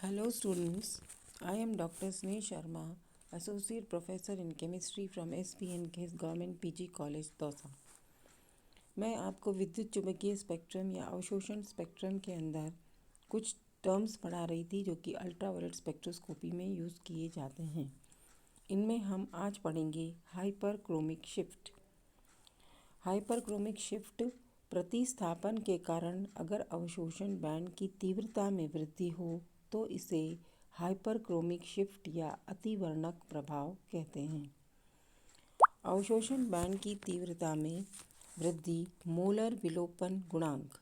Hello students, I am Dr. Sneh Sharma, Associate Professor in Chemistry from SPNK Government PG College Dausa. मैं आपको विद्युत चुम्बकीय spectrum या अवशोषण स्पेक्ट्रम के अंदर कुछ टर्म्स पढ़ा रही थी जो कि अल्ट्रावायलेट स्पेक्ट्रोस्कोपी में यूज़ किए जाते हैं। इनमें हम आज पढ़ेंगे हाइपरक्रोमिक शिफ्ट। हाइपरक्रोमिक शिफ्ट प्रतिस्थापन के कारण अगर अवशोषण बैंड की तीव्रता में वृद्धि हो तो इसे हाइपरक्रोमिक शिफ्ट या अतिवर्णक प्रभाव कहते हैं। अवशोषण बैंड की तीव्रता में वृद्धि मोलर विलोपन गुणांक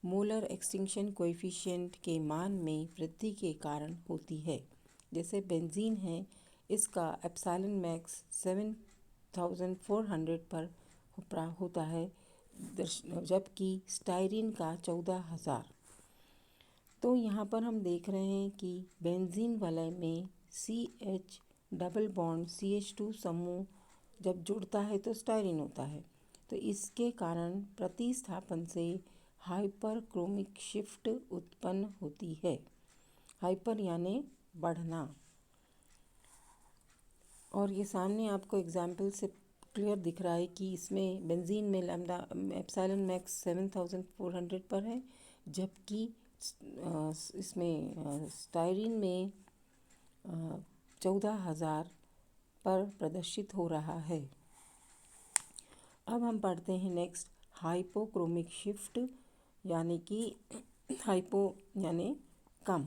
मोलर एक्सटिंक्शन कोएफिशिएंट के मान में वृद्धि के कारण होती है। जैसे बेंजीन है, इसका एप्सिलॉन मैक्स 7400 पर होता है, जबकि स्टाइरिन का 14000। तो यहाँ पर हम देख रहे हैं कि बेंजीन वलय में CH डबल बॉन्ड CH2 समूह जब जुड़ता है तो स्टाइरिन होता है। तो इसके कारण प्रतिस्थापन से हाइपरक्रोमिक शिफ्ट उत्पन्न होती है। हाइपर यानी बढ़ना। और ये सामने आपको एग्जाम्पल से क्लियर दिख रहा है कि इसमें बेंजीन में लैम्डा एप्सिलॉन मैक्स 7400 पर है, जबकि इसमें स्टाइरिन में 14000 पर प्रदर्शित हो रहा है। अब हम पढ़ते हैं नेक्स्ट हाइपोक्रोमिक शिफ्ट, यानी कि हाइपो यानी कम।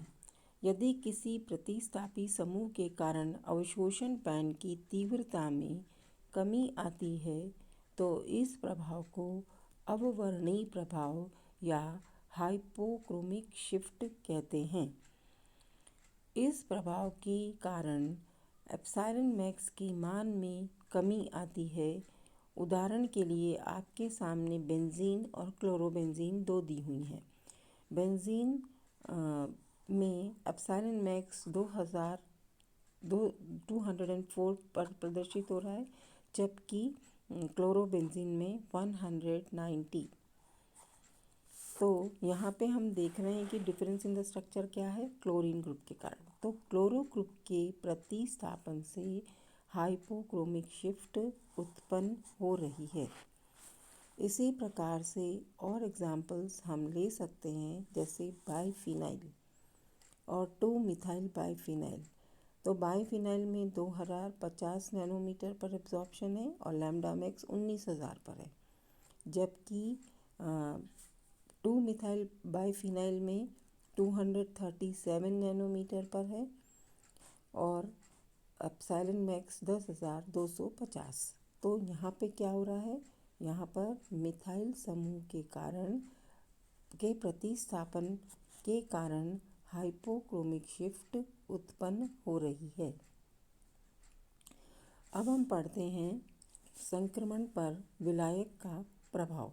यदि किसी प्रतिस्थापी समूह के कारण अवशोषण बैंड की तीव्रता में कमी आती है तो इस प्रभाव को अववर्णीय प्रभाव या हाइपोक्रोमिक शिफ्ट कहते हैं। इस प्रभाव के कारण एप्सिलॉन मैक्स की मान में कमी आती है। उदाहरण के लिए आपके सामने बेंजीन और क्लोरोबेंजीन दो दी हुई हैं। बेंजीन में एप्सिलॉन मैक्स 204 पर प्रदर्शित हो रहा है, जबकि क्लोरोबेंजीन में 190। तो यहाँ पे हम देख रहे हैं कि डिफरेंस इन द स्ट्रक्चर क्या है, क्लोरीन ग्रुप के कारण। तो क्लोरो ग्रुप के प्रतिस्थापन से हाइपोक्रोमिक शिफ्ट उत्पन्न हो रही है। इसी प्रकार से और एग्जाम्पल्स हम ले सकते हैं, जैसे बाईफिनाइल और 2-मिथाइल बाईफिनाइल। तो बाईफिनाइल में 2050 नैनोमीटर पर एब्जॉर्प्शन है और लैम्डा मैक्स 19000 पर है, जबकि 2-मिथाइल बाईफिनाइल में 237 नैनोमीटर पर है और एप्सिलॉन मैक्स 10250। तो यहाँ पे क्या हो रहा है, यहाँ पर मिथाइल समूह के कारण के प्रतिस्थापन के कारण हाइपोक्रोमिक शिफ्ट उत्पन्न हो रही है। अब हम पढ़ते हैं संक्रमण पर विलायक का प्रभाव।